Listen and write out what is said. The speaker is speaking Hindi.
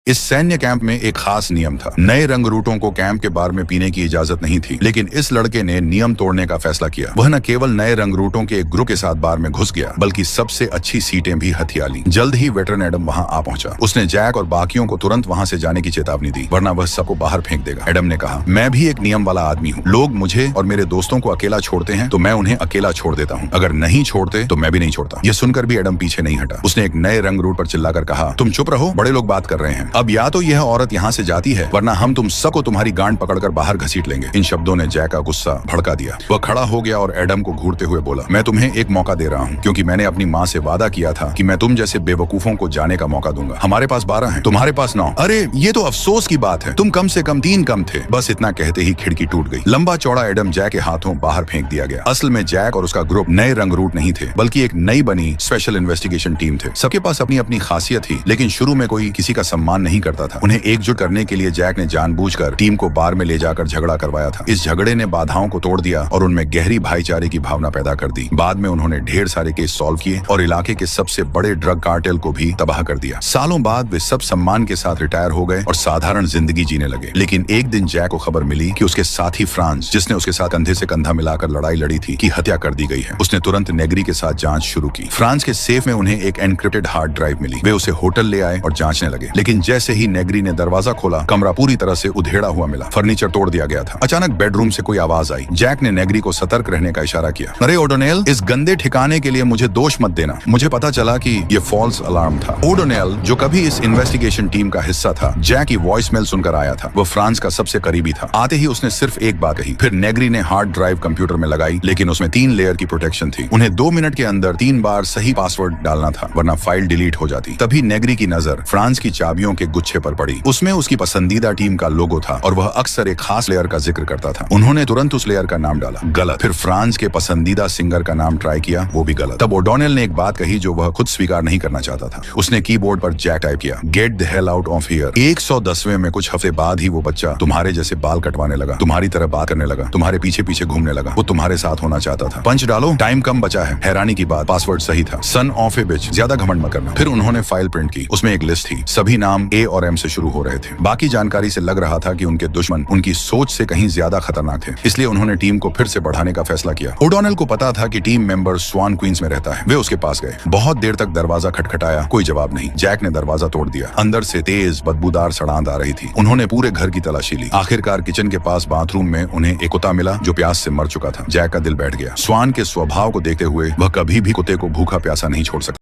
इस सैन्य कैंप में एक खास नियम था। नए रंग रूटों को कैंप के बार में पीने की इजाजत नहीं थी, लेकिन इस लड़के ने नियम तोड़ने का फैसला किया। वह न केवल नए रंग रूटों के एक ग्रुप के साथ बार में घुस गया, बल्कि सबसे अच्छी सीटें भी हथिया ली। जल्द ही वेटरन एडम वहां आ पहुंचा। उसने जैक और बाकियों को तुरंत वहां से जाने की चेतावनी दी, वरना वह सबको बाहर फेंक देगा। एडम ने कहा, मैं भी एक नियम वाला आदमी हूँ। लोग मुझे और मेरे दोस्तों को अकेला छोड़ते हैं तो मैं उन्हें अकेला छोड़ देता हूँ। अगर नहीं छोड़ते तो मैं भी नहीं छोड़ता। यह सुनकर भी एडम पीछे नहीं हटा। उसने एक नए रंग रूट पर चिल्लाकर कहा, तुम चुप रहो, बड़े लोग बात कर रहे हैं। अब या तो यह औरत यहाँ से जाती है, वरना हम तुम सबको तुम्हारी गांड पकड़कर बाहर घसीट लेंगे। इन शब्दों ने जैक का गुस्सा भड़का दिया। वह खड़ा हो गया और एडम को घूरते हुए बोला, मैं तुम्हें एक मौका दे रहा हूँ, क्योंकि मैंने अपनी माँ से वादा किया था कि मैं तुम जैसे बेवकूफों को जाने का मौका दूंगा। हमारे पास 12 हैं, तुम्हारे पास 9। अरे ये तो अफसोस की बात है, तुम कम से कम 3 कम थे। बस इतना कहते ही खिड़की टूट गई। लंबा चौड़ा एडम जैक के हाथों बाहर फेंक दिया गया। असल में जैक और उसका ग्रुप नए रंग रूट नहीं थे, बल्कि एक नई बनी स्पेशल इन्वेस्टिगेशन टीम थे। सबके पास अपनी अपनी खासियत थी, लेकिन शुरू में कोई किसी का सम्मान नहीं करता था। उन्हें एकजुट करने के लिए जैक ने जानबूझकर टीम को बार में ले जाकर झगड़ा करवाया था। इस झगड़े ने बाधाओं को तोड़ दिया और उनमें गहरी भाईचारे की भावना पैदा कर दी। बाद में उन्होंने ढेर सारे केस सॉल्व किए और इलाके के सबसे बड़े ड्रग कार्टेल को भी तबाह कर दिया। सालों बाद वे सब सम्मान के साथ रिटायर हो गए और साधारण जिंदगी जीने लगे। लेकिन एक दिन जैक को खबर मिली कि उसके साथी फ्रांस, जिसने उसके साथ कंधे से कंधा मिलाकर लड़ाई लड़ी थी, की हत्या कर दी गई है। उसने तुरंत नेगरी के साथ जांच शुरू की। फ्रांस के सेफ में उन्हें एक एनक्रिप्टेड हार्ड ड्राइव मिली। वे उसे होटल ले आए और जांचने लगे। लेकिन जैसे ही नेगरी ने दरवाजा खोला, कमरा पूरी तरह से उधेड़ा हुआ मिला। फर्नीचर तोड़ दिया गया था। अचानक बेडरूम से कोई आवाज आई। जैक ने नेगरी को सतर्क रहने का इशारा किया। अरे ओडोनेल, इस गंदे ठिकाने के लिए मुझे दोष मत देना। मुझे पता चला कि ये फॉल्स अलार्म था। ओडोनेल, जो कभी इस इन्वेस्टिगेशन टीम का हिस्सा था, जैक की वॉइसमेल सुनकर आया था। वो फ्रांस का सबसे करीबी था। आते ही उसने सिर्फ एक बात कही। फिर नेगरी ने हार्ड ड्राइव कंप्यूटर में लगाई, लेकिन उसमें 3 लेयर की प्रोटेक्शन थी। उन्हें 2 मिनट के अंदर 3 बार सही पासवर्ड डालना था, वरना फाइल डिलीट हो जाती। तभी नेगरी की नजर फ्रांस की चाबियों के गुच्छे पर पड़ी। उसमें उसकी पसंदीदा टीम का लोगो था और वह अक्सर एक खास लेयर का जिक्र करता था। उन्होंने तुरंत उस लेयर का नाम डाला। गलत। फिर फ्रांस के पसंदीदा सिंगर का नाम ट्राई किया, वो भी गलत। तब ओडोनेल ने एक बात कही जो वह खुद स्वीकार नहीं करना चाहता था। उसने कीबोर्ड पर जैक टाइप किया, get the hell out of here. 110वें में कुछ हफ्ते बाद ही वो बच्चा तुम्हारे जैसे बाल कटवाने लगा, तुम्हारी तरह बात करने लगा, तुम्हारे पीछे पीछे घूमने लगा। वो तुम्हारे साथ होना चाहता था। पंच डालो, टाइम कम बचा है। हैरानी की बात, पासवर्ड सही था। सन ऑफ ए बिच। ज्यादा घमंड मत करना। फिर उन्होंने फाइल प्रिंट की। उसमें एक लिस्ट थी। सभी नाम ए और एम से शुरू हो रहे थे। बाकी जानकारी से लग रहा था कि उनके दुश्मन उनकी सोच से कहीं ज्यादा खतरनाक थे। इसलिए उन्होंने टीम को फिर से बढ़ाने का फैसला किया। ओडोनेल को पता था कि टीम मेंबर स्वान क्वींस में रहता है। वे उसके पास गए। बहुत देर तक दरवाजा खटखटाया, कोई जवाब नहीं। जैक ने दरवाजा तोड़ दिया। अंदर से तेज बदबूदार सड़ांध आ रही थी। उन्होंने पूरे घर की तलाशी ली। आखिरकार किचन के पास बाथरूम में उन्हें एक कुत्ता मिला जो प्यास से मर चुका था। जैक का दिल बैठ गया। स्वान के स्वभाव को देखते हुए वह कभी भी कुत्ते को भूखा प्यासा नहीं छोड़ सकता।